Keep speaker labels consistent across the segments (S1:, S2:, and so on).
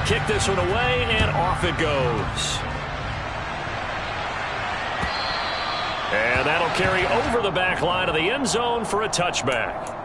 S1: kick this one away, and off it goes. And that'll carry over the back line of the end zone for a touchback.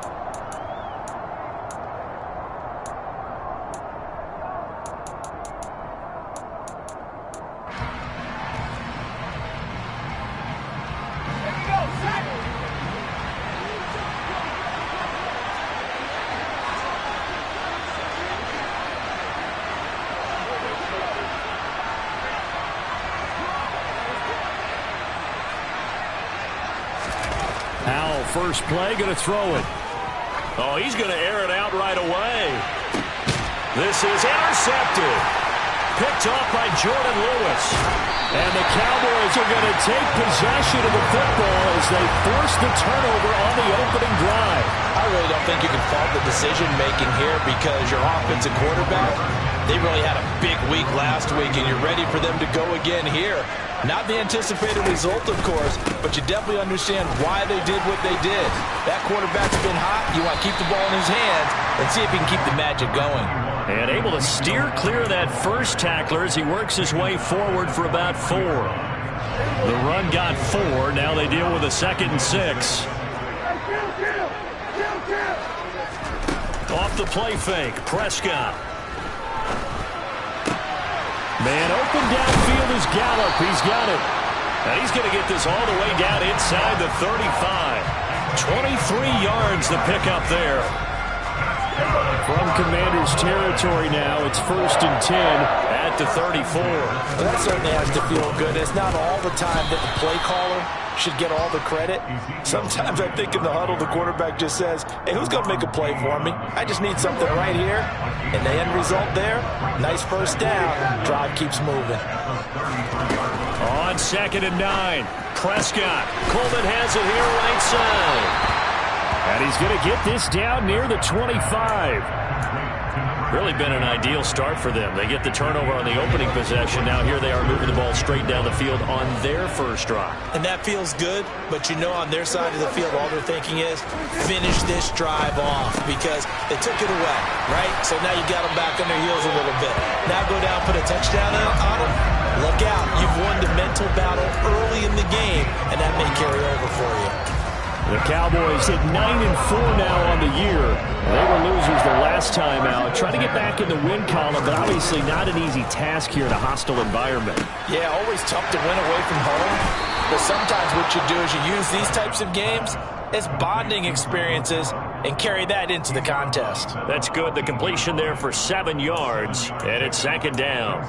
S1: First play, going to throw it. Oh, he's going to air it out right away. This is intercepted. Picked off by Jordan Lewis. And the Cowboys are going to take possession of the football as they force the turnover on the opening drive.
S2: I really don't think you can fault the decision-making here because your offensive quarterback, they really had a big week last week, and you're ready for them to go again here. Not the anticipated result, of course, but you definitely understand why they did what they did. That quarterback's been hot. You want to keep the ball in his hands and see if he can keep the magic going.
S1: And able to steer clear of that first tackler as he works his way forward for about 4. The run got 4. Now they deal with a 2nd and 6. Off the play fake, Prescott. Man open downfield is Gallup. He's got it. And he's going to get this all the way down inside the 35. 23 yards to pick up there. From Commander's territory now, it's 1st and 10 at the 34.
S2: Well, that certainly has to feel good. It's not all the time that the play caller should get all the credit. Sometimes I think in the huddle, the quarterback just says, hey, who's going to make a play for me? I just need something right here. And the end result there, nice first down. Drive keeps moving.
S1: On 2nd and 9, Prescott. Coleman has it here right side. And he's going to get this down near the 25. Really been an ideal start for them. They get the turnover on the opening possession. Now here they are moving the ball straight down the field on their first drive.
S2: And that feels good, but you know on their side of the field all they're thinking is finish this drive off because they took it away, right? So now you got them back on their heels a little bit. Now go down, put a touchdown on them. Look out. You've won the mental battle early in the game, and that may carry over for you.
S1: The Cowboys hit 9-4 now on the year. They were losers their last time out. Trying to get back in the win column, but obviously not an easy task here in a hostile environment.
S2: Yeah, always tough to win away from home. But sometimes what you do is you use these types of games as bonding experiences and carry that into the contest.
S1: That's good. The completion there for 7 yards, and it's 2nd down.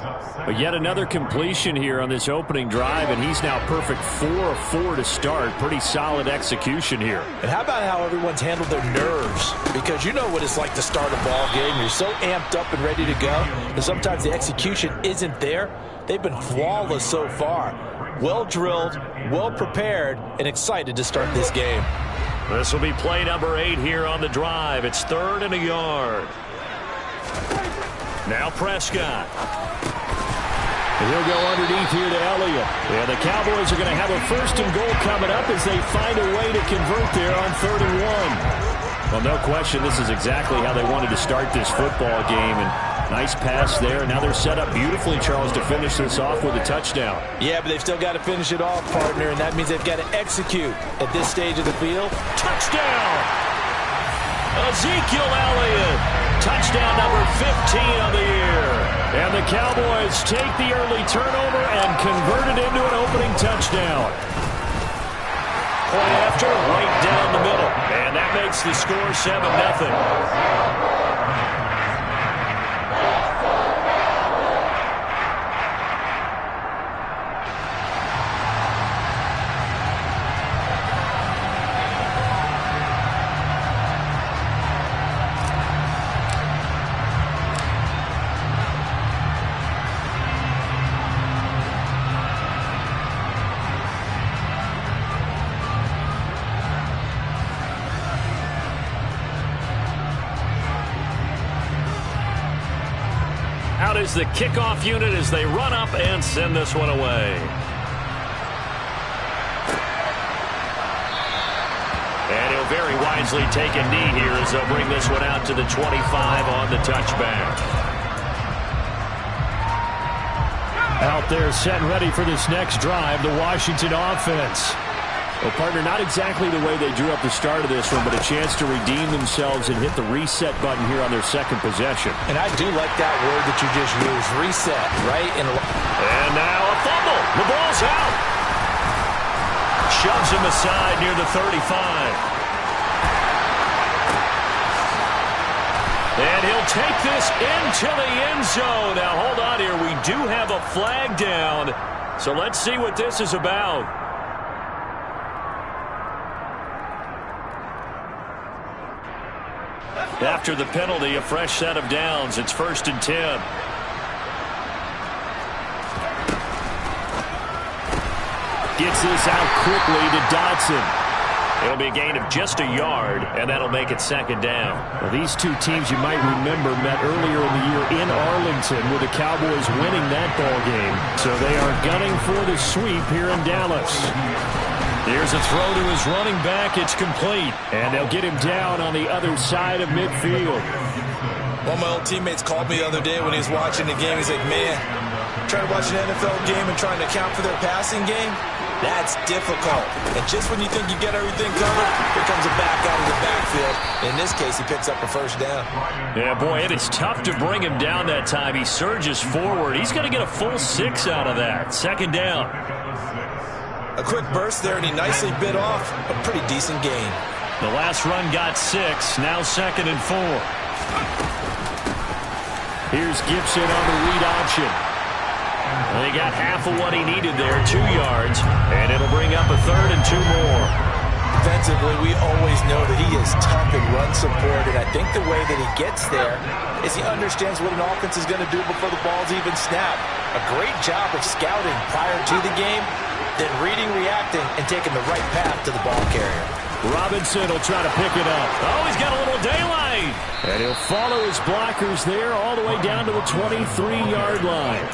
S1: But yet another completion here on this opening drive, and he's now perfect 4 of 4 to start. Pretty solid execution here.
S2: And how about how everyone's handled their nerves? Because you know what it's like to start a ball game. You're so amped up and ready to go, and sometimes the execution isn't there. They've been flawless so far. Well drilled, well prepared, and excited to start this game.
S1: This will be play number 8 here on the drive. It's 3rd and a yard. Now Prescott. And he'll go underneath here to Elliott. And the Cowboys are going to have a 1st and goal coming up as they find a way to convert there on 3rd and 1. Well, no question, this is exactly how they wanted to start this football game. And nice pass there. Now they're set up beautifully, Charles, to finish this off with a touchdown.
S2: Yeah, but they've still got to finish it off, partner, and that means they've got to execute at this stage of the field.
S1: Touchdown! Ezekiel Elliott. Touchdown number 15 of the year. And the Cowboys take the early turnover and convert it into an opening touchdown. Point after, right down the middle. And that makes the score 7-0. Out is the kickoff unit as they run up and send this one away. And he'll very wisely take a knee here as they'll bring this one out to the 25 on the touchback. Out there set and ready for this next drive, the Washington offense. Well, partner, not exactly the way they drew up the start of this one, but a chance to redeem themselves and hit the reset button here on their second possession.
S2: And I do like that word that you just used, reset, right? And
S1: now a fumble. The ball's out. Shoves him aside near the 35. And he'll take this into the end zone. Now, hold on here. We do have a flag down. So let's see what this is about. After the penalty, a fresh set of downs. It's 1st and 10. Gets this out quickly to Dotson. It'll be a gain of just a yard, and that'll make it 2nd down. Well, these two teams, you might remember, met earlier in the year in Arlington with the Cowboys winning that ball game. So they are gunning for the sweep here in Dallas. Here's a throw to his running back. It's complete, and they'll get him down on the other side of midfield.
S2: One of my old teammates called me the other day when he was watching the game. He's like, man, trying to watch an NFL game and trying to account for their passing game? That's difficult. And just when you think you get everything covered, here comes a back out of the backfield. In this case, he picks up a 1st down.
S1: Yeah, boy, it is tough to bring him down that time. He surges forward. He's going to get a full 6 out of that. 2nd down.
S2: A quick burst there, and he nicely bit off a pretty decent gain.
S1: The last run got 6. Now 2nd and 4. Here's Gibson on the read option. They got half of what he needed there, 2 yards, and it'll bring up a 3rd and 2 more.
S2: Defensively, we always know that he is tough in run support, and I think the way that he gets there is he understands what an offense is going to do before the ball's even snapped. A great job of scouting prior to the game, then reading, reacting, and taking the right path to the ball carrier.
S1: Robinson will try to pick it up. Oh, he's got a little daylight. And he'll follow his blockers there all the way down to the 23-yard line.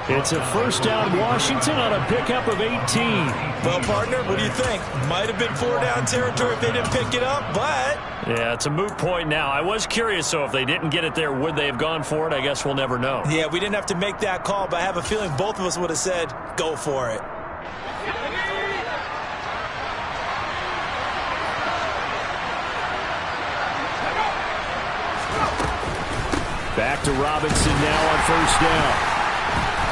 S1: It's a 1st down Washington on a pickup of 18.
S2: Well, partner, what do you think? Might have been 4-down territory if they didn't pick it up, but...
S1: Yeah, it's a moot point now. I was curious, so if they didn't get it there, would they have gone for it? I guess we'll never know.
S2: Yeah, we didn't have to make that call, but I have a feeling both of us would have said, go for it.
S1: Back to Robinson now on 1st down.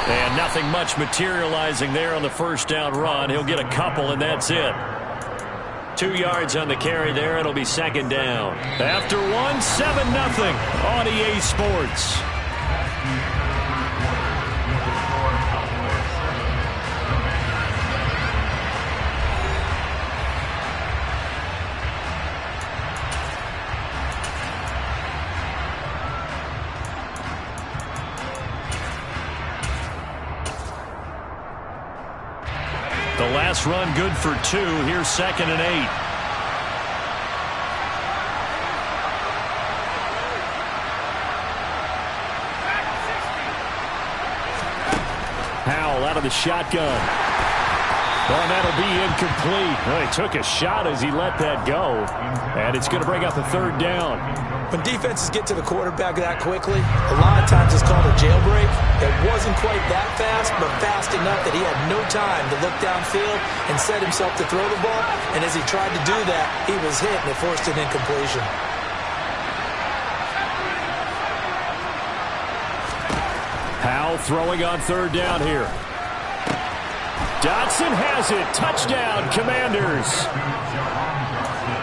S1: And nothing much materializing there on the 1st down run. He'll get a couple, and that's it. 2 yards on the carry there. It'll be 2nd down. After 1, 7-0 on EA Sports. The last run good for 2. Here's 2nd and 8. Howell out of the shotgun. Well, that'll be incomplete. Well, he took a shot as he let that go. And it's going to bring up a 3rd down.
S2: When defenses get to the quarterback that quickly, a lot of times it's called a jailbreak. It wasn't quite that fast, but fast enough that he had no time to look downfield and set himself to throw the ball. And as he tried to do that, he was hit and it forced an incompletion.
S1: Howell throwing on 3rd down here. Dotson has it. Touchdown, Commanders.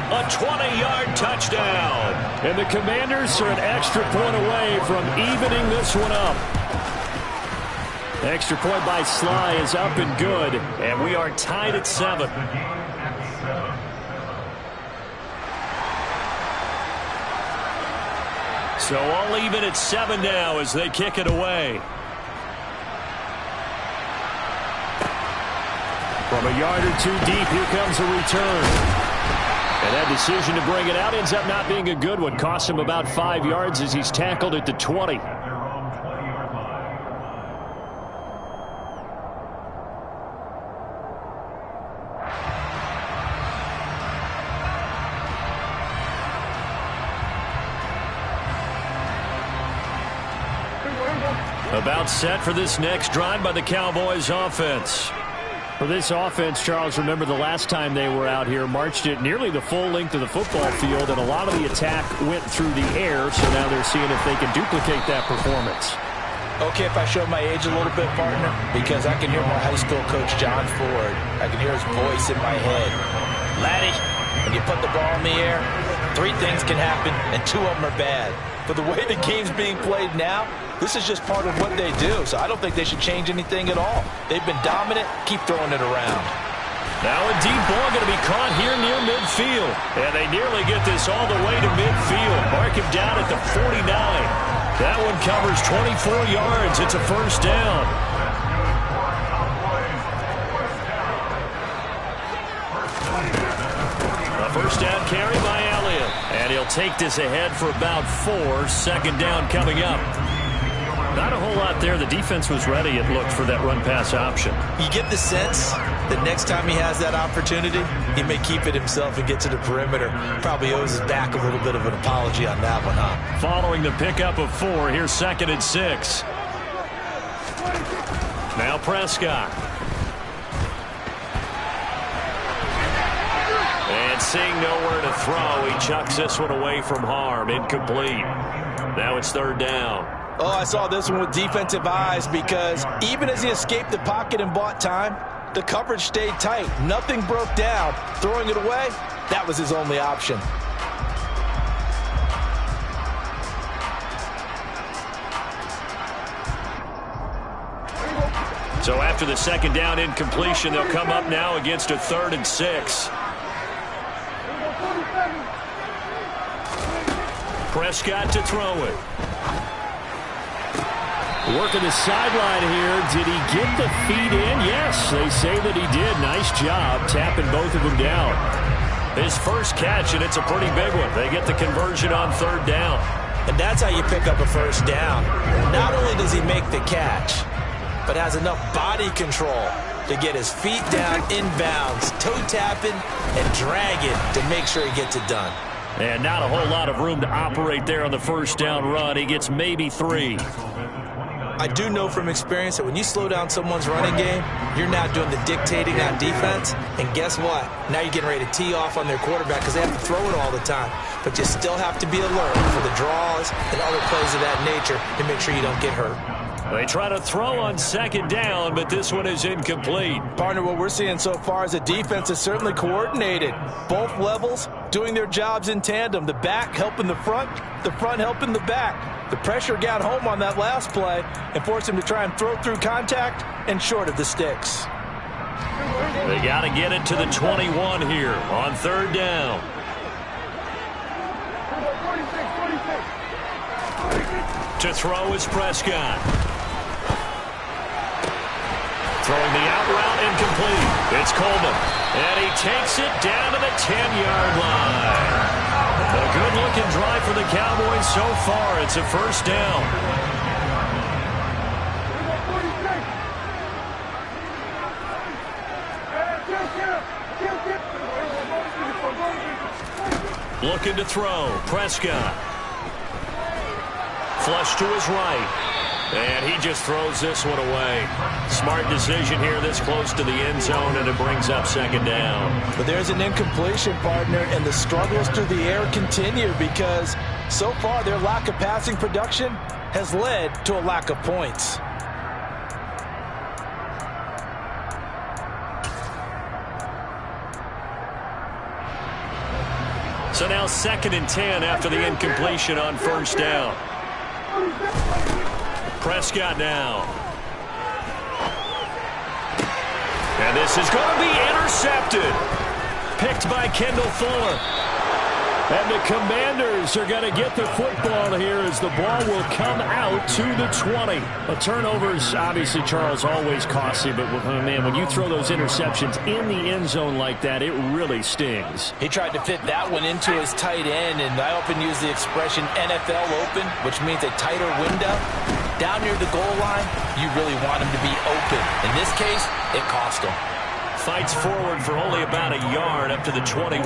S1: A 20-yard touchdown. And the Commanders are an extra point away from evening this one up. Extra point by Sly is up and good. And we are tied at 7. So all even at 7 now as they kick it away. From a yard or 2 deep, here comes a return. And that decision to bring it out ends up not being a good one. Costs him about 5 yards as he's tackled at the 20. A About set for this next drive by the Cowboys offense. For this offense, Charles, remember the last time they were out here, marched it nearly the full length of the football field, and a lot of the attack went through the air, so now they're seeing if they can duplicate that performance.
S2: Okay, if I show my age a little bit, partner, because I can hear my high school coach, John Ford. I can hear his voice in my head. Laddie, when you put the ball in the air, 3 things can happen, and 2 of them are bad. But the way the game's being played now, this is just part of what they do, so I don't think they should change anything at all. They've been dominant. Keep throwing it around.
S1: Now a deep ball going to be caught here near midfield. And they nearly get this all the way to midfield. Mark him down at the 49. That one covers 24 yards. It's a first down. A first down carry by Elliott. And he'll take this ahead for about 4. Second down coming up. Not a whole lot there. The defense was ready, it looked, for that run-pass option.
S2: You get the sense that next time he has that opportunity, he may keep it himself and get to the perimeter. Probably owes his back a little bit of an apology on that one, huh?
S1: Following the pickup of 4, here's 2nd and 6. Now Prescott. And seeing nowhere to throw, he chucks this one away from harm. Incomplete. Now it's 3rd down.
S2: Oh, I saw this one with defensive eyes because even as he escaped the pocket and bought time, the coverage stayed tight. Nothing broke down. Throwing it away, that was his only option.
S1: So after the 2nd down incompletion, they'll come up now against a 3rd and 6. Prescott to throw it. Working the sideline here. Did he get the feet in? Yes, they say that he did. Nice job tapping both of them down. His first catch, and it's a pretty big one. They get the conversion on 3rd down.
S2: And that's how you pick up a first down. Not only does he make the catch, but has enough body control to get his feet down inbounds, toe tapping, and dragging to make sure he gets it done.
S1: And not a whole lot of room to operate there on the first down run. He gets maybe 3.
S2: I do know from experience that when you slow down someone's running game, you're now doing the dictating on defense. And guess what? Now you're getting ready to tee off on their quarterback because they have to throw it all the time. But you still have to be alert for the draws and other plays of that nature to make sure you don't get hurt.
S1: They try to throw on 2nd down, but this one is incomplete.
S2: Partner, what we're seeing so far is the defense is certainly coordinated. Both levels doing their jobs in tandem. The back helping the front helping the back. The pressure got home on that last play and forced him to try and throw through contact and short of the sticks.
S1: They got to get it to the 21 here on 3rd down. To throw is Prescott. Throwing the out route incomplete. It's Coleman. And he takes it down to the 10-yard line. A good-looking drive for the Cowboys so far. It's a first down. Looking to throw. Prescott. Flush to his right. And he just throws this one away. Smart decision here this close to the end zone, and it brings up 2nd down.
S2: But there's an incompletion, partner, and the struggles through the air continue because so far their lack of passing production has led to a lack of points.
S1: So now 2nd and 10 after the incompletion on first down. Prescott now. And this is going to be intercepted. Picked by Kendall Fuller. And the Commanders are going to get the football here as the ball will come out to the 20. A turnover is obviously, Charles, always costly, but man, when you throw those interceptions in the end zone like that, it really stings.
S2: He tried to fit that one into his tight end, and I often use the expression NFL open, which means a tighter window. Down near the goal line, you really want him to be open. In this case, it cost him.
S1: Fights forward for only about a yard up to the 21.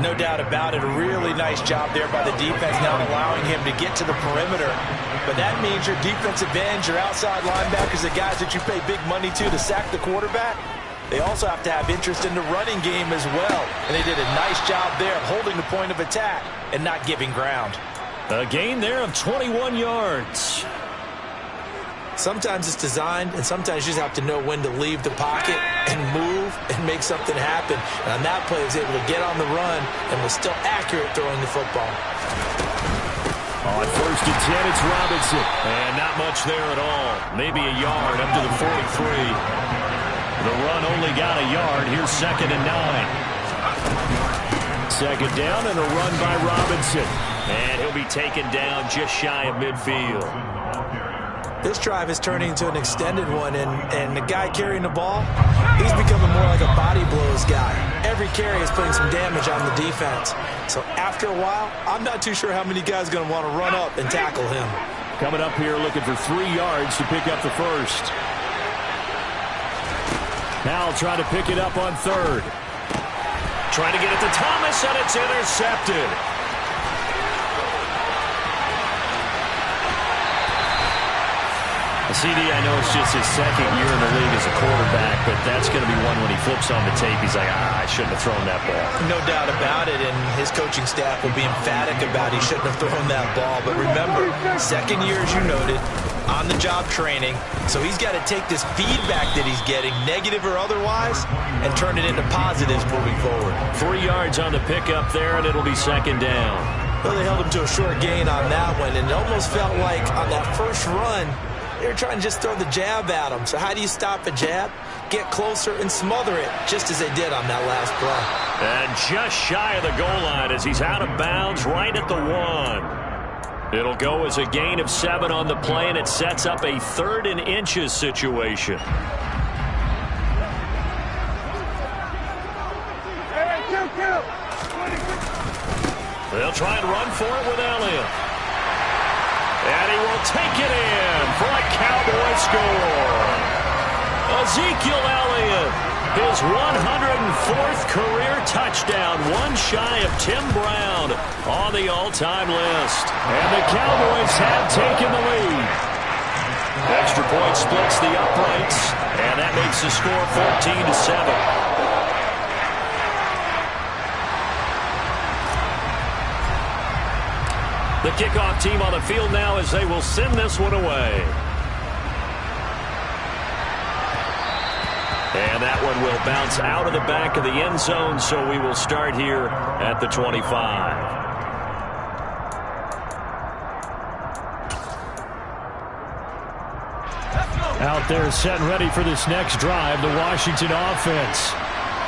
S2: No doubt about it. A really nice job there by the defense, not allowing him to get to the perimeter. But that means your defensive ends, your outside linebackers, the guys that you pay big money to sack the quarterback, they also have to have interest in the running game as well. And they did a nice job there of holding the point of attack and not giving ground.
S1: A gain there of 21 yards.
S2: Sometimes it's designed, and sometimes you just have to know when to leave the pocket and move and make something happen. And on that play, he was able to get on the run and was still accurate throwing the football.
S1: On 1st and 10, it's Robinson. And not much there at all. Maybe a yard up to the 43. The run only got a yard. Here's 2nd and 9. 2nd down and a run by Robinson. And he'll be taken down just shy of midfield.
S2: This drive is turning into an extended one, and the guy carrying the ball, he's becoming more like a body blows guy. Every carry is putting some damage on the defense. So after a while, I'm not too sure how many guys are going to want to run up and tackle him.
S1: Coming up here looking for 3 yards to pick up the first. Now trying to pick it up on 3rd. Trying to get it to Thomas, and it's intercepted. CD, I know it's just his 2nd year in the league as a quarterback, but that's going to be one when he flips on the tape. He's like, I shouldn't have thrown that ball.
S2: No doubt about it, and his coaching staff will be emphatic about he shouldn't have thrown that ball. But remember, 2nd year, as you noted, on-the-job training, so he's got to take this feedback that he's getting, negative or otherwise, and turn it into positives moving forward.
S1: 3 yards on the pickup there, and it'll be 2nd down.
S2: Well, they held him to a short gain on that one, and it almost felt like on that first run, they were trying to just throw the jab at him. So how do you stop a jab? Get closer and smother it, just as they did on that last play.
S1: And just shy of the goal line as he's out of bounds right at the 1. It'll go as a gain of 7 on the play, and it sets up a 3rd and inches situation. They'll try and run for it with Elliott. And he will take it in for a Cowboy score. Ezekiel Elliott, his 104th career touchdown, one shy of Tim Brown on the all-time list. And the Cowboys have taken the lead. Extra point splits the uprights, and that makes the score 14-7. The kickoff team on the field now as they will send this one away. And that one will bounce out of the back of the end zone, so we will start here at the 25. Out there set and ready for this next drive, the Washington offense.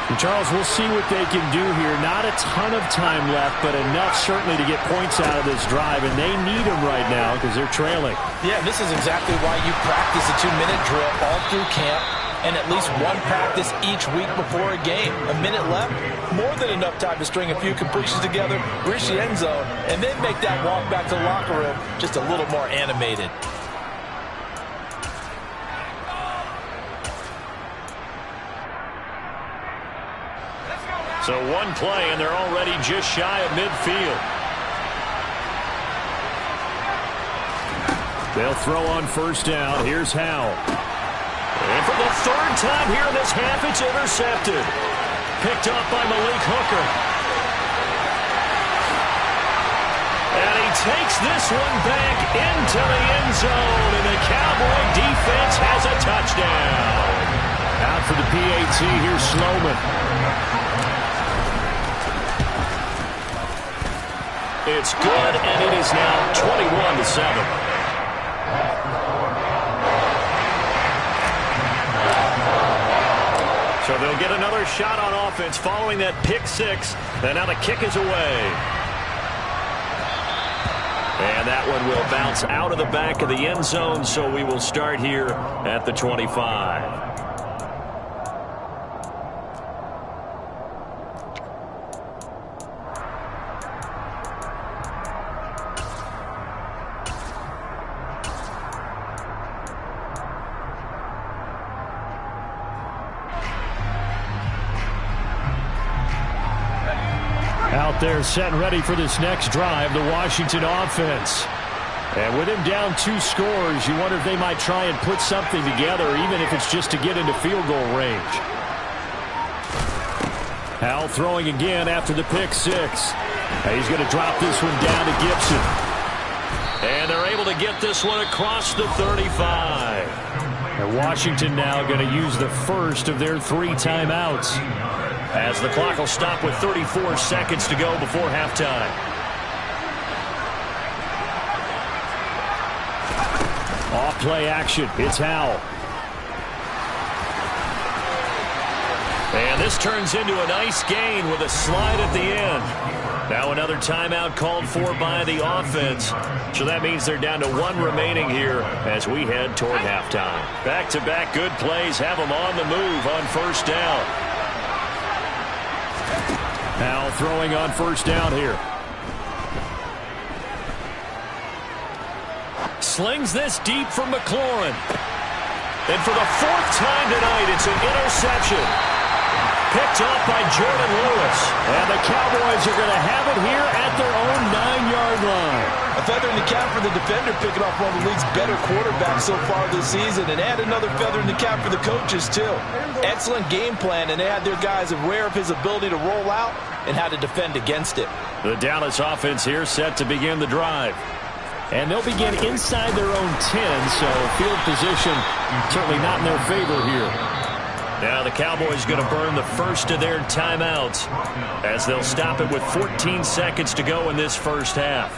S1: And Charles, we'll see what they can do here. Not a ton of time left, but enough certainly to get points out of this drive, and they need them right now because they're trailing.
S2: Yeah, this is exactly why you practice a 2-minute drill all through camp and at least one practice each week before a game. A minute left, more than enough time to string a few completions together, reach the end zone, and then make that walk back to the locker room just a little more animated.
S1: So one play, and they're already just shy of midfield. They'll throw on 1st down. Here's Howell. And for the 3rd time here in this half, it's intercepted. Picked up by Malik Hooker. And he takes this one back into the end zone, and the Cowboy defense has a touchdown. Out for the PAT, here's Sloman. It's good, and it is now 21-7. So they'll get another shot on offense following that pick 6, and now the kick is away. And that one will bounce out of the back of the end zone, so we will start here at the 25. out there set and ready for this next drive, the Washington offense. And with him down 2 scores, you wonder if they might try and put something together, even if it's just to get into field goal range. Howell throwing again after the pick 6. He's going to drop this one down to Gibson. And they're able to get this one across the 35. And Washington now going to use the first of their 3 timeouts, as the clock will stop with 34 seconds to go before halftime. Off play action. It's Howell. And this turns into a nice gain with a slide at the end. Now another timeout called for by the offense. So that means they're down to 1 remaining here as we head toward halftime. Back-to-back good plays have them on the move on first down. Howell throwing on first down here. Slings this deep from McLaurin. And for the 4th time tonight, it's an interception. Picked off by Jordan Lewis. And the Cowboys are going to have it here at their own 9-yard line.
S2: A feather in the cap for the defender, picking off one of the league's better quarterbacks so far this season. And add another feather in the cap for the coaches, too. Excellent game plan, and they had their guys aware of his ability to roll out and how to defend against it.
S1: The Dallas offense here set to begin the drive. And they'll begin inside their own 10, so field position certainly not in their favor here. Now the Cowboys going to burn the first of their timeouts as they'll stop it with 14 seconds to go in this first half.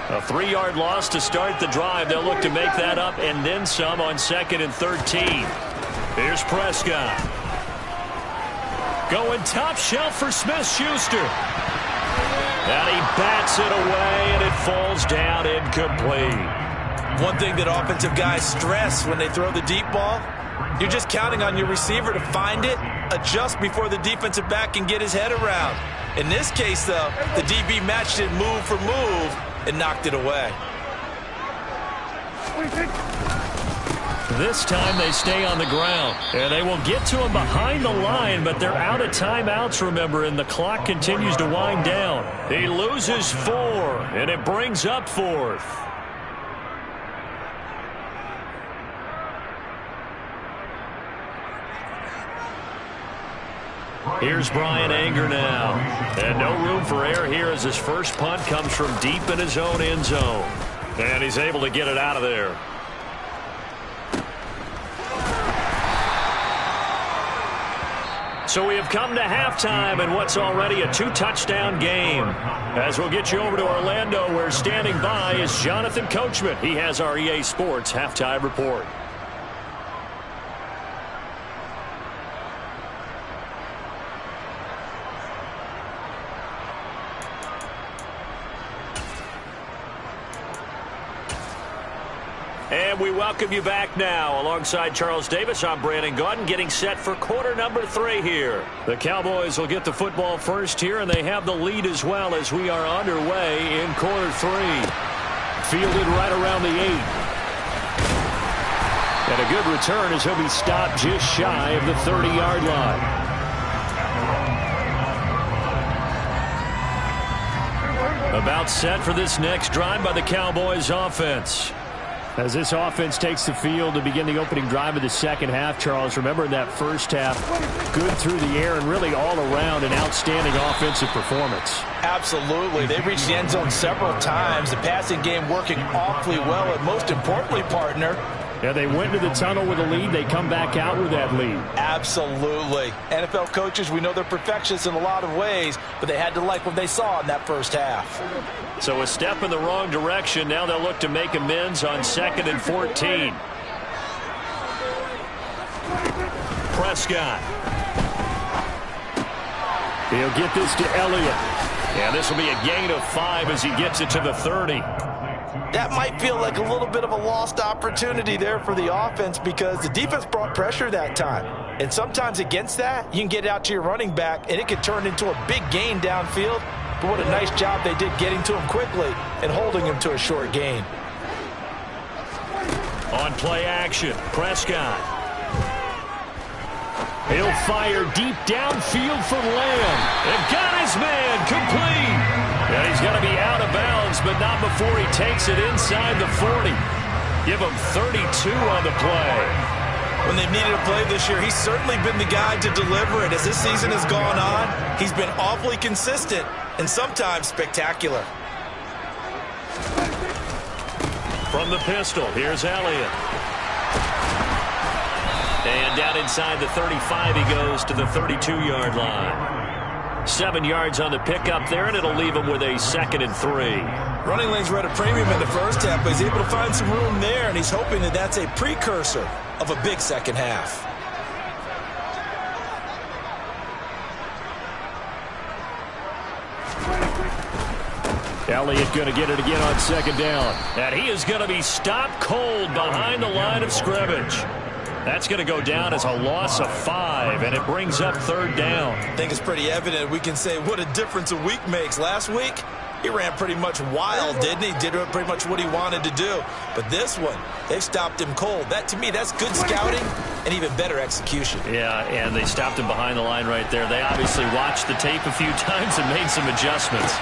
S1: A 3-yard loss to start the drive. They'll look to make that up and then some on 2nd and 13. Here's Prescott. Going top shelf for Smith-Schuster. And he bats it away, and it falls down incomplete.
S2: One thing that offensive guys stress when they throw the deep ball, you're just counting on your receiver to find it, adjust before the defensive back can get his head around. In this case, though, the DB matched it move for move and knocked it away.
S1: This time they stay on the ground, and they will get to him behind the line, but they're out of timeouts, remember, and the clock continues to wind down. He loses 4, and it brings up 4th. Here's Brian Anger now. And no room for error here as his first punt comes from deep in his own end zone. And he's able to get it out of there. So we have come to halftime in what's already a 2-touchdown game. As we'll get you over to Orlando, where standing by is Jonathan Coachman. He has our EA Sports halftime report. And we welcome you back now. Alongside Charles Davis, I'm Brandon Gaudin, getting set for quarter number 3 here. The Cowboys will get the football first here, and they have the lead as well as we are underway in quarter 3. Fielded right around the 8. And a good return as he'll be stopped just shy of the 30-yard line. About set for this next drive by the Cowboys offense. As this offense takes the field to begin the opening drive of the second half, Charles, remember in that first half, good through the air and really all around an outstanding offensive performance.
S2: Absolutely. They reached the end zone several times. The passing game working awfully well, and most importantly, partner,
S1: yeah, they went to the tunnel with a lead. They come back out with that lead.
S2: Absolutely. NFL coaches, we know they're perfectionists in a lot of ways, but they had to like what they saw in that first half.
S1: So a step in the wrong direction. Now they'll look to make amends on 2nd and 14. Prescott. He'll get this to Elliott. Yeah, this will be a gain of 5 as he gets it to the 30.
S2: That might feel like a little bit of a lost opportunity there for the offense because the defense brought pressure that time. And sometimes against that, you can get out to your running back, and it could turn into a big gain downfield. But what a nice job they did getting to him quickly and holding him to a short gain.
S1: On play action, Prescott. He'll fire deep downfield for Lamb. And got his man complete. And he's going to be out of bounds, but not before he takes it inside the 40. Give him 32 on the play.
S2: When they've needed a play this year, he's certainly been the guy to deliver it. As this season has gone on, he's been awfully consistent and sometimes spectacular.
S1: From the pistol, here's Elliott. And down inside the 35, he goes to the 32-yard line. 7 yards on the pickup there, and it'll leave him with a 2nd and 3.
S2: Running lanes were at a premium in the first half, but he's able to find some room there, and he's hoping that that's a precursor of a big second half.
S1: Elliott going to get it again on 2nd down. And he is going to be stopped cold behind the line of scrimmage. That's going to go down as a loss of 5, and it brings up 3rd down.
S2: I think it's pretty evident. We can say what a difference a week makes. Last week, he ran pretty much wild, didn't he? Did pretty much what he wanted to do. But this one, they've stopped him cold. That, to me, that's good scouting and even better execution.
S1: Yeah, and they stopped him behind the line right there. They obviously watched the tape a few times and made some adjustments.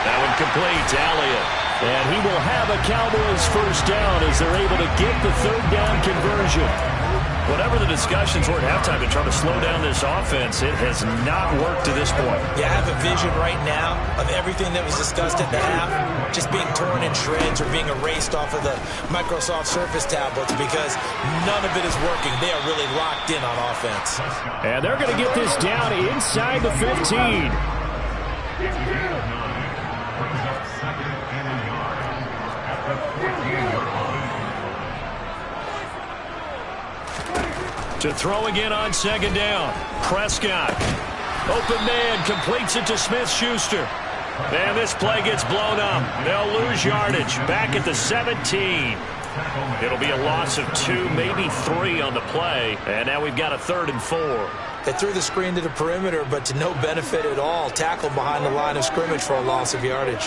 S1: That one complete to Elliott. And he will have a Cowboys 1st down as they're able to get the 3rd down conversion. Whatever the discussions were at halftime to try to slow down this offense, it has not worked to this point.
S2: Yeah, I have a vision right now of everything that was discussed at the half just being torn in shreds or being erased off of the Microsoft Surface tablets because none of it is working. They are really locked in on offense.
S1: And they're going to get this down inside the 15. To throw again on 2nd down. Prescott. Open man completes it to Smith-Schuster. And this play gets blown up. They'll lose yardage. Back at the 17. It'll be a loss of 2, maybe 3 on the play. And now we've got a 3rd and 4.
S2: They threw the screen to the perimeter, but to no benefit at all. Tackled behind the line of scrimmage for a loss of yardage.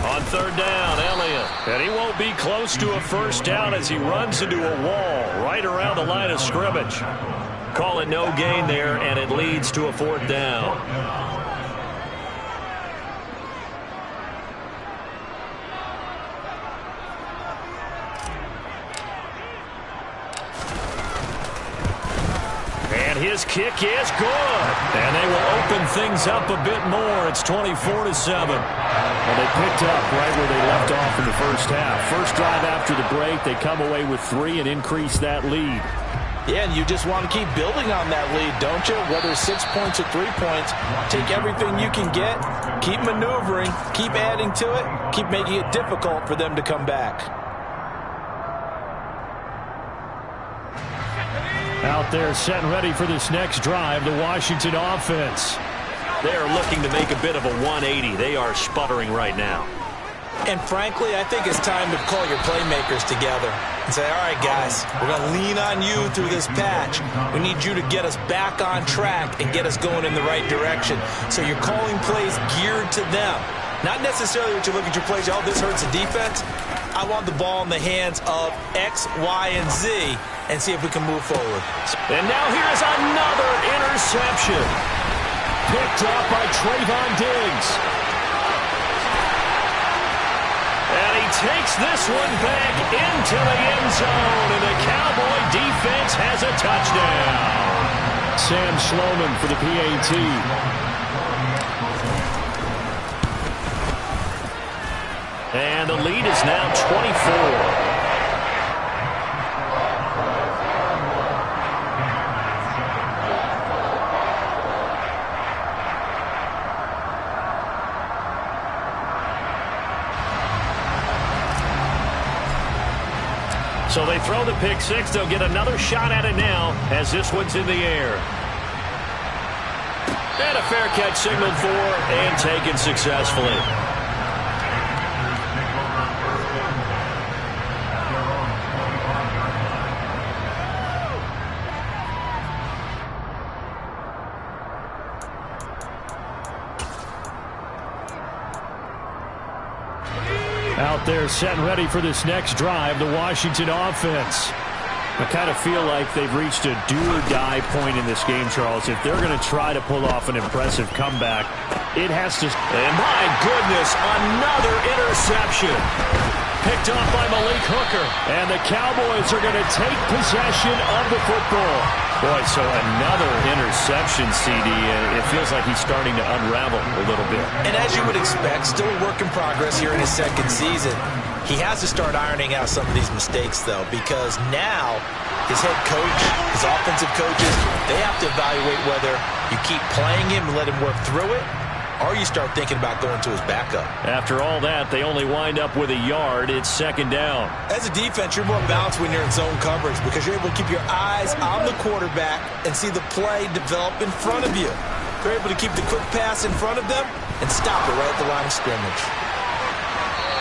S1: On 3rd down, Elliott. And he won't be close to a 1st down as he runs into a wall right around the line of scrimmage. Call it no gain there, and it leads to a 4th down. His kick is good. And they will open things up a bit more. It's 24-7. Well, they picked up right where they left off in the first half. First drive after the break, they come away with 3 and increase that lead.
S2: Yeah, and you just want to keep building on that lead, don't you? Whether 6 points or 3 points, take everything you can get, keep maneuvering, keep adding to it, keep making it difficult for them to come back.
S1: Out there set and ready for this next drive, the Washington offense. They are looking to make a bit of a 180. They are sputtering right now.
S2: And frankly, I think it's time to call your playmakers together and say, all right, guys, we're going to lean on you through this patch. We need you to get us back on track and get us going in the right direction. So you're calling plays geared to them. Not necessarily what you look at your plays, oh, this hurts the defense. I want the ball in the hands of X, Y, and Z and see if we can move forward.
S1: And now here's another interception. Picked up by Trayvon Diggs. And he takes this one back into the end zone, and the Cowboy defense has a touchdown. Sam Sloman for the PAT. And the lead is now 24. So they throw the pick six. They'll get another shot at it now as this one's in the air. And a fair catch signaled for and taken successfully. Out there set and ready for this next drive, the Washington offense. I kind of feel like they've reached a do-or-die point in this game, Charles. If they're going to try to pull off an impressive comeback, it has to... And my goodness, another interception. Picked off by Malik Hooker. And the Cowboys are going to take possession of the football. Boy, so another interception, CD. It feels like he's starting to unravel a little bit.
S2: And as you would expect, still a work in progress here in his second season. He has to start ironing out some of these mistakes, though, because now his head coach, his offensive coaches, they have to evaluate whether you keep playing him and let him work through it, or you start thinking about going to his backup.
S1: After all that, they only wind up with a yard. It's second down.
S2: As a defense, you're more balanced when you're in zone coverage because you're able to keep your eyes on the quarterback and see the play develop in front of you. You're able to keep the quick pass in front of them and stop it right at the line of scrimmage.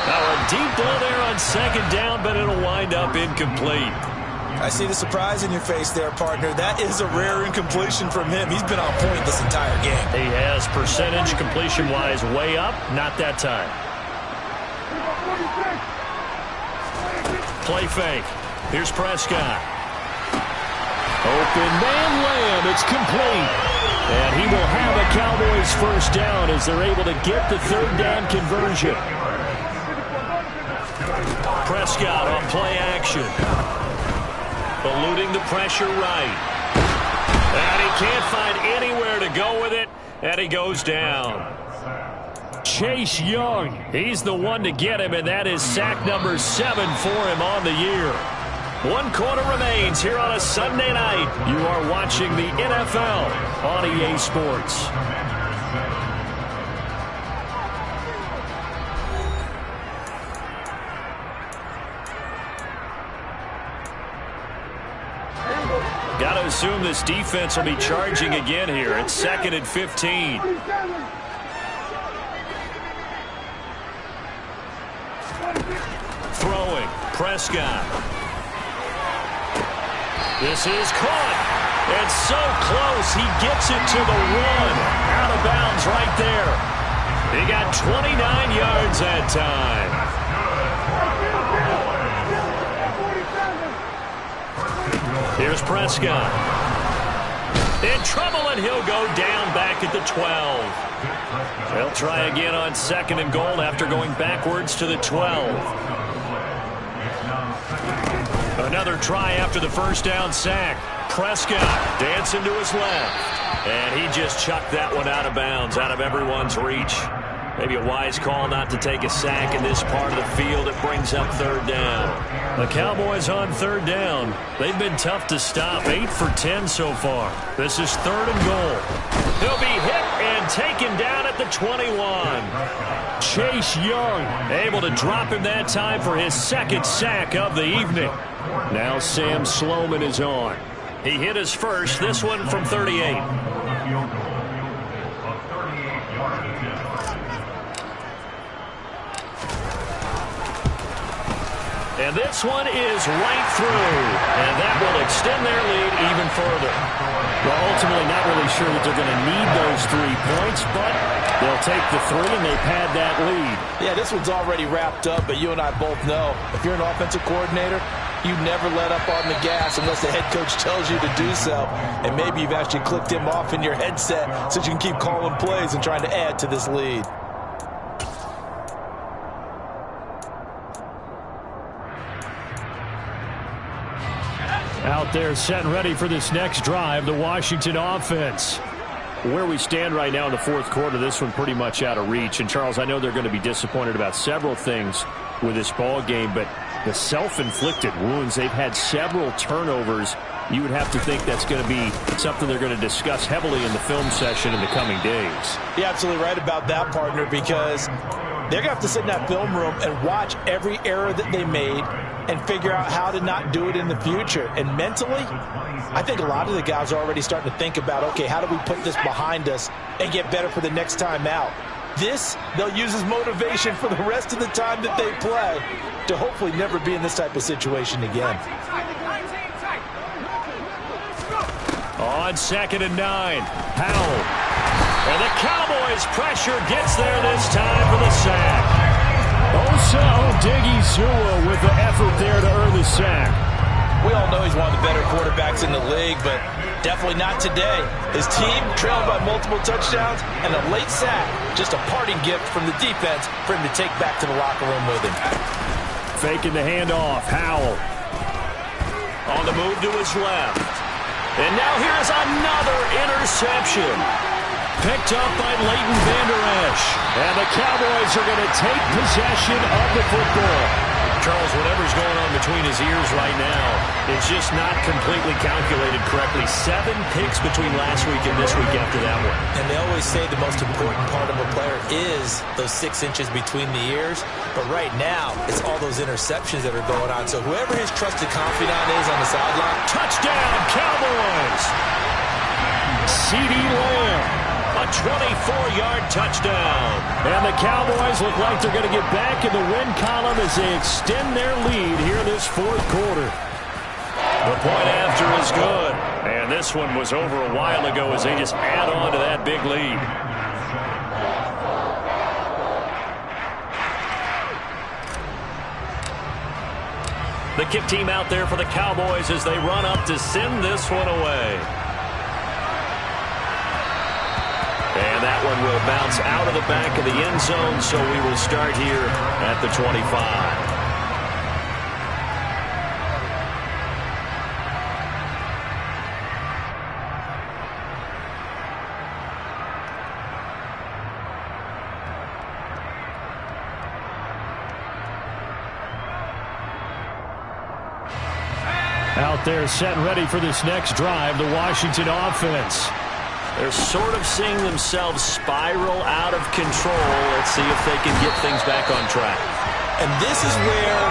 S1: Now a deep ball there on second down, but it'll wind up incomplete.
S2: I see the surprise in your face there, partner. That is a rare incompletion from him. He's been on point this entire game.
S1: He has percentage completion-wise way up. Not that time. Play fake. Here's Prescott. Open man Lamb. It's complete. And he will have a Cowboys first down as they're able to get the third down conversion. Prescott on play action. Eluding the pressure right. And he can't find anywhere to go with it. And he goes down. Chase Young, he's the one to get him, and that is sack number 7 for him on the year. 1 quarter remains here on a Sunday night. You are watching the NFL on EA Sports. Got to assume this defense will be charging again here. It's 2nd and 15. Throwing. Prescott. This is caught. It's so close. He gets it to the 1. Out of bounds right there. He got 29 yards that time. Here's Prescott. In trouble, and he'll go down back at the 12. They'll try again on 2nd and goal after going backwards to the 12. Another try after the first down sack. Prescott dancing to his left. And he just chucked that one out of bounds, out of everyone's reach. Maybe a wise call not to take a sack in this part of the field. It brings up third down. The Cowboys on third down. They've been tough to stop. 8 for 10 so far. This is 3rd and goal. He'll be hit and taken down at the 21. Chase Young able to drop him that time for his 2nd sack of the evening. Now Sam Sloman is on. He hit his first, this one from 38. And this one is right through. And that will extend their lead even further. Well, ultimately not really sure that they're going to need those 3 points, but they'll take the 3 and they pad that lead.
S2: Yeah, this one's already wrapped up, but you and I both know if you're an offensive coordinator, you never let up on the gas unless the head coach tells you to do so. And maybe you've actually clicked him off in your headset so you can keep calling plays and trying to add to this lead.
S1: Out there set and ready for this next drive, the Washington offense. Where we stand right now in the 4th quarter, this one pretty much out of reach. And, Charles, I know they're going to be disappointed about several things with this ball game, but the self-inflicted wounds, they've had several turnovers. You would have to think that's going to be something they're going to discuss heavily in the film session in the coming days.
S2: You're absolutely right about that, partner, because they're going to have to sit in that film room and watch every error that they made and figure out how to not do it in the future. And mentally, I think a lot of the guys are already starting to think about, okay, how do we put this behind us and get better for the next time out? This, they'll use as motivation for the rest of the time that they play to hopefully never be in this type of situation again.
S1: On 2nd and 9, Powell. And the Cowboys pressure gets there this time for the sack. Diggy with the effort there to earn the sack.
S2: We all know he's one of the better quarterbacks in the league, but definitely not today. His team trailed by multiple touchdowns, and a late sack, just a parting gift from the defense for him to take back to the locker room with him.
S1: Faking the handoff, Howell.
S3: On the move to his left. And now here's another interception.
S1: Picked up by Leighton Vander Esch. And the Cowboys are going to take possession of the football.
S3: Charles, whatever's going on between his ears right now, it's just not completely calculated correctly. 7 picks between last week and this week after that one.
S2: And they always say the most important part of a player is those 6 inches between the ears. But right now, it's all those interceptions that are going on. So whoever his trusted confidant is on the sideline.
S1: Touchdown, Cowboys! CeeDee Lamb.
S3: A 24-yard touchdown.
S1: And the Cowboys look like they're going to get back in the win column as they extend their lead here this fourth quarter.
S3: The point after is good. And this one was over a while ago as they just add on to that big lead. The kick team out there for the Cowboys as they run up to send this one away. And that one will bounce out of the back of the end zone, so we will start here at the 25.
S1: Out there set and ready for this next drive, the Washington offense.
S3: They're sort of seeing themselves spiral out of control. Let's see if they can get things back on track.
S2: And this is where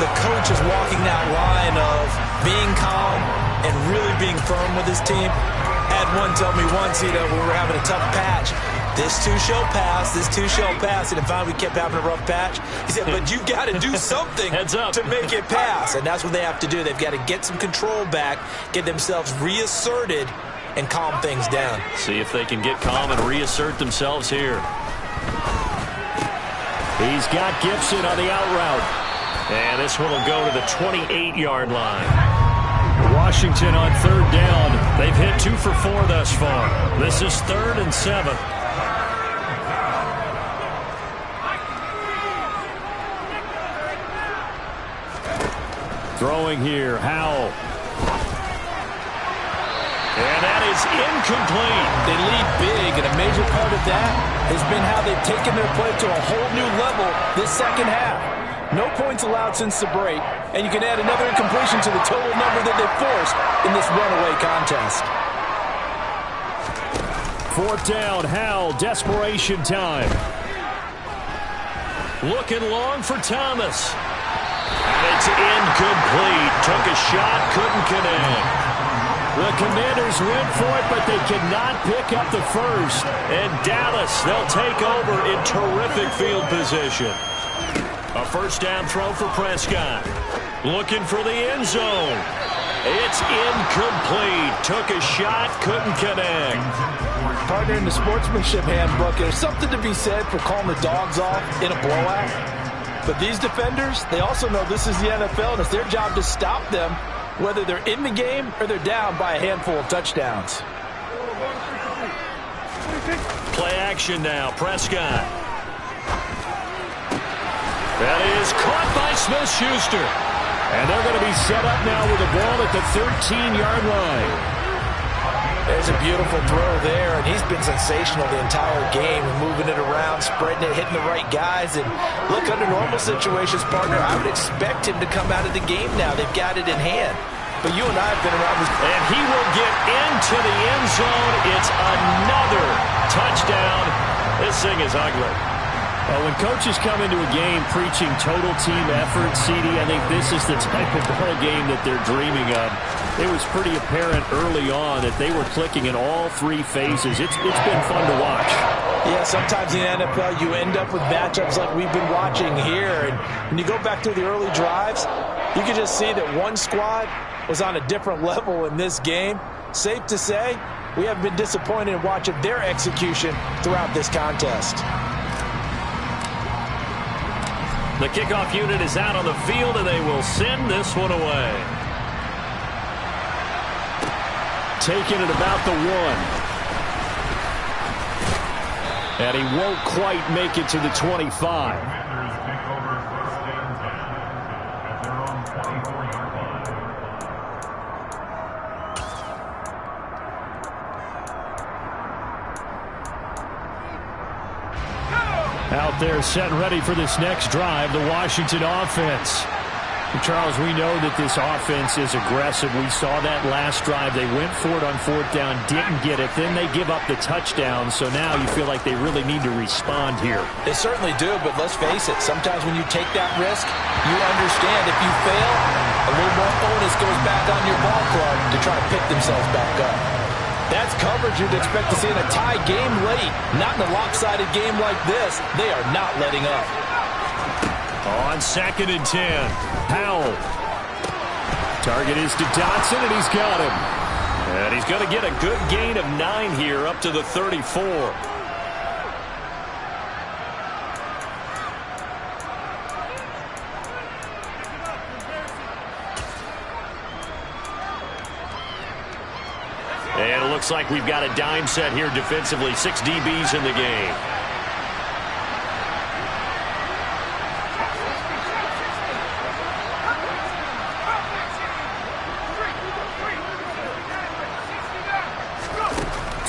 S2: the coach is walking that line of being calm and really being firm with his team. Had one tell me once, when we were having a tough patch, this too shall pass, this too shall pass. And finally we kept having a rough patch. He said, but you've got to do something to make it pass. And that's what they have to do. They've got to get some control back, get themselves reasserted, and calm things down.
S3: See if they can get calm and reassert themselves here.
S1: He's got Gibson on the out route.
S3: And this one will go to the 28-yard line.
S1: Washington on third down. They've hit 2 for 4 thus far. This is 3rd and 7. Throwing here, Howell.
S3: And that is incomplete.
S2: They lead big, and a major part of that has been how they've taken their play to a whole new level this second half. No points allowed since the break, and you can add another incompletion to the total number that they forced in this runaway contest.
S1: 4th down, Howell, desperation time.
S3: Looking long for Thomas. And it's incomplete. Took a shot, couldn't connect.
S1: The Commanders went for it, but they could not pick up the first.
S3: And Dallas, they'll take over in terrific field position. A first down throw for Prescott. Looking for the end zone. It's incomplete. Took a shot, couldn't connect.
S2: Partner, in the sportsmanship handbook, there's something to be said for calling the dogs off in a blowout. But these defenders, they also know this is the NFL, and it's their job to stop them, whether they're in the game or they're down by a handful of touchdowns.
S3: Play action now, Prescott. That is caught by Smith-Schuster.
S1: And they're going to be set up now with the ball at the 13-yard line.
S2: There's a beautiful throw there, and he's been sensational the entire game, moving it around, spreading it, hitting the right guys. And look, under normal situations, partner, I would expect him to come out of the game now. They've got it in hand. But you and I have been around this.
S3: And he will get into the end zone. It's another touchdown. This thing is ugly.
S1: Well, when coaches come into a game preaching total team effort, CD, I think this is the type of ball game that they're dreaming of. It was pretty apparent early on that they were clicking in all 3 phases. It's been fun to watch.
S2: Yeah, sometimes in the NFL you end up with matchups like we've been watching here. And when you go back to the early drives, you can just see that one squad was on a different level in this game. Safe to say, we haven't been disappointed in watching their execution throughout this contest.
S3: The kickoff unit is out on the field, and they will send this one away.
S1: Taking it about the 1. And he won't quite make it to the 25. Out there set and ready for this next drive, the Washington offense. And Charles, we know that this offense is aggressive. We saw that last drive. They went for it on 4th down, didn't get it. Then they give up the touchdown. So now you feel like they really need to respond here.
S2: They certainly do, but let's face it. Sometimes when you take that risk, you understand if you fail, a little more onus goes back on your ball club to try to pick themselves back up. That's coverage you'd expect to see in a tie game late. Not in a lopsided game like this. They are not letting up.
S3: On 2nd and 10, Howell.
S1: Target is to Dotson, and he's got him.
S3: And he's going to get a good gain of 9 here up to the 34. And it looks like we've got a dime set here defensively. 6 DBs in the game.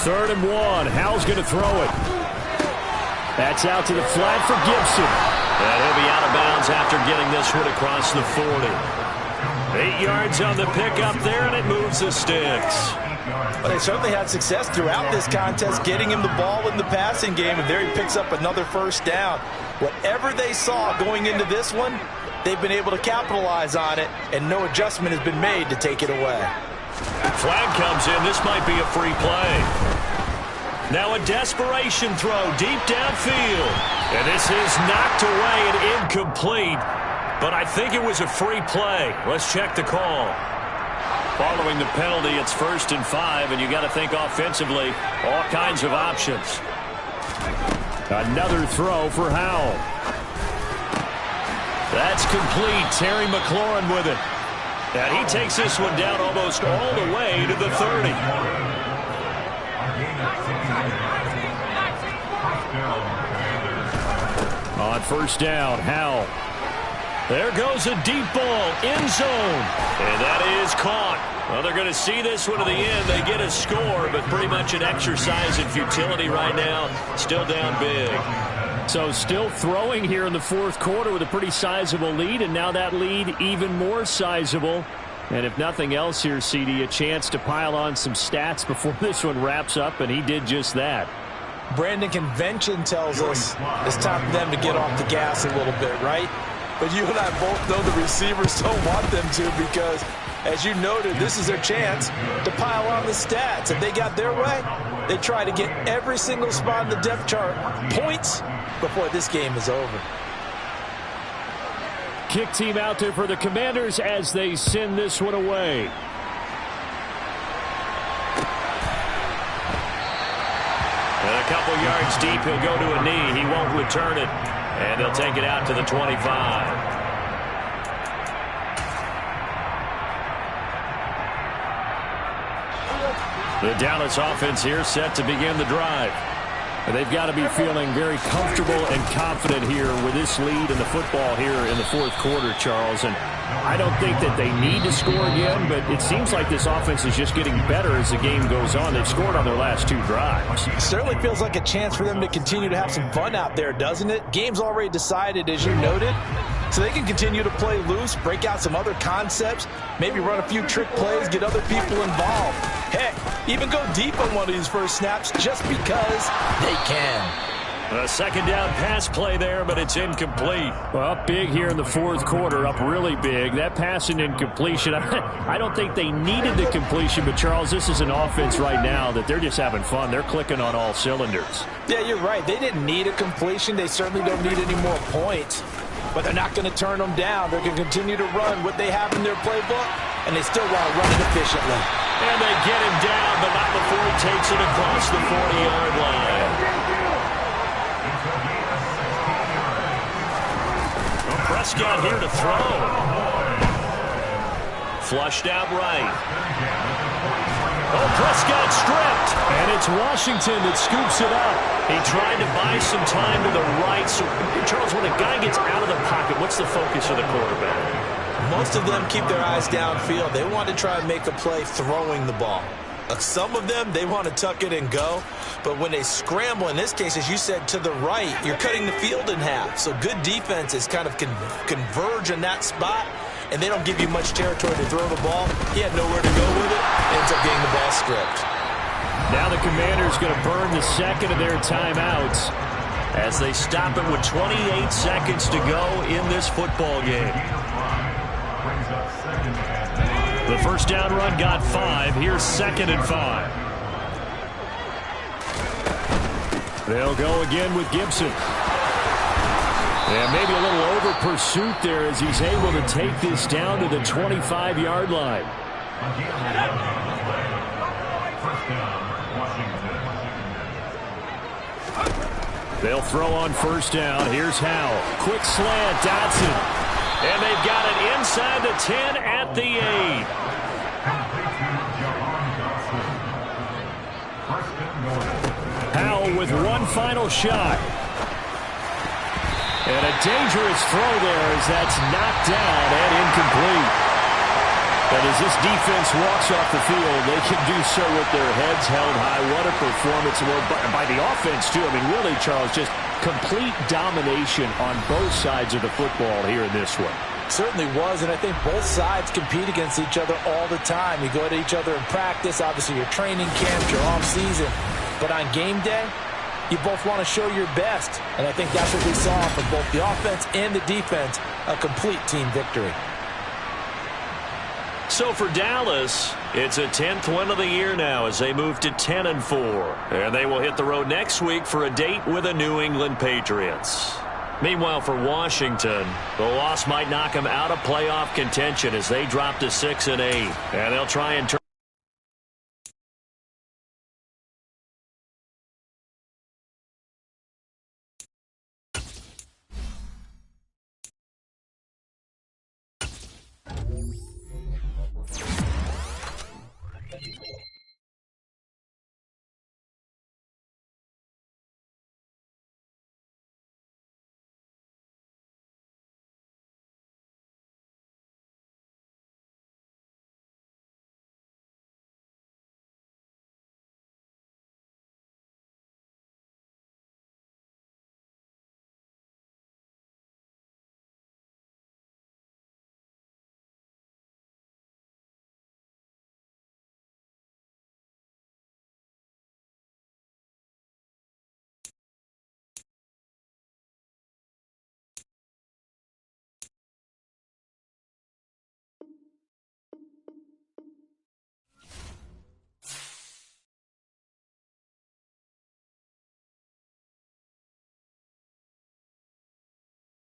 S1: Third and 1. Howell's going to throw it. That's out to the flat for Gibson.
S3: And he'll be out of bounds after getting this one across the 40. 8 yards on the pickup there, and it moves the sticks.
S2: Well, they certainly had success throughout this contest getting him the ball in the passing game, and there he picks up another 1st down. Whatever they saw going into this one, they've been able to capitalize on it, and no adjustment has been made to take it away.
S3: Flag comes in. This might be a free play. Now a desperation throw deep downfield. And this is knocked away and incomplete. But I think it was a free play. Let's check the call. Following the penalty, it's 1st and 5, and you got to think offensively, all kinds of options.
S1: Another throw for Howell.
S3: That's complete. Terry McLaurin with it. And he takes this one down almost all the way to the 30.
S1: On 1st down, Howell.
S3: There goes a deep ball, end zone. And that is caught. Well, they're going to see this one to the end. They get a score, but pretty much an exercise in futility right now. Still down big.
S1: So still throwing here in the 4th quarter with a pretty sizable lead, and now that lead even more sizable. And if nothing else here, CD, a chance to pile on some stats before this one wraps up, and he did just that.
S2: Brandon, convention tells us it's time for them to get off the gas a little bit, right? But you and I both know the receivers don't want them to because, as you noted, this is their chance to pile on the stats. If they got their way, they try to get every single spot in the depth chart points before this game is over.
S1: Kick team out there for the Commanders as they send this one away.
S3: And a couple yards deep, he'll go to a knee. He won't return it. And they'll take it out to the 25.
S1: The Dallas offense here set to begin the drive. And they've got to be feeling very comfortable and confident here with this lead in the football here in the 4th quarter, Charles. And I don't think that they need to score again, but it seems like this offense is just getting better as the game goes on. They've scored on their last 2 drives.
S2: It certainly feels like a chance for them to continue to have some fun out there, doesn't it? Game's already decided, as you noted. So they can continue to play loose, break out some other concepts, maybe run a few trick plays, get other people involved. Heck, even go deep on one of these first snaps just because they can.
S3: A 2nd down pass play there, but it's incomplete.
S1: Well, up big here in the 4th quarter, up really big. That pass and incompletion, I don't think they needed the completion, but Charles, this is an offense right now that they're just having fun. They're clicking on all cylinders.
S2: Yeah, you're right. They didn't need a completion. They certainly don't need any more points. But they're not going to turn them down. They're going to continue to run what they have in their playbook, and they still want to run it efficiently.
S3: And they get him down, but not before he takes it across the 40-yard line. Prescott here to throw. Flushed out right. Oh, Prescott stripped. And it's Washington that scoops it up. He tried to buy some time to the right. So, Charles, when a guy gets out of the pocket, what's the focus of the quarterback?
S2: Most of them keep their eyes downfield. They want to try and make a play throwing the ball. Some of them, they want to tuck it and go. But when they scramble, in this case, as you said, to the right, you're cutting the field in half. So good defenses kind of converge in that spot, and they don't give you much territory to throw the ball. He had nowhere to go with it. Ends up getting the ball stripped.
S3: Now the Commanders going to burn the second of their timeouts as they stop it with 28 seconds to go in this football game. The first down run got 5. Here's 2nd and 5. They'll go again with Gibson. And maybe a little over pursuit there as he's able to take this down to the 25-yard line. They'll throw on first down. Here's Howell. Quick slant, Dotson. And they've got it inside the 10 at the 8. Howell with one final shot. And a dangerous throw there as that's knocked down and incomplete. And as this defense walks off the field, they can do so with their heads held high. What a performance by the offense, too. I mean, really, Charles, just complete domination on both sides of the football here in this one.
S2: Certainly was, and I think both sides compete against each other all the time. You go at each other in practice, obviously your training camp, your off-season. But on game day, you both want to show your best. And I think that's what we saw from both the offense and the defense, a complete team victory.
S3: So for Dallas, it's a 10th win of the year now as they move to 10-4. And they will hit the road next week for a date with the New England Patriots. Meanwhile, for Washington, the loss might knock them out of playoff contention as they drop to 6-8. And they'll try and turn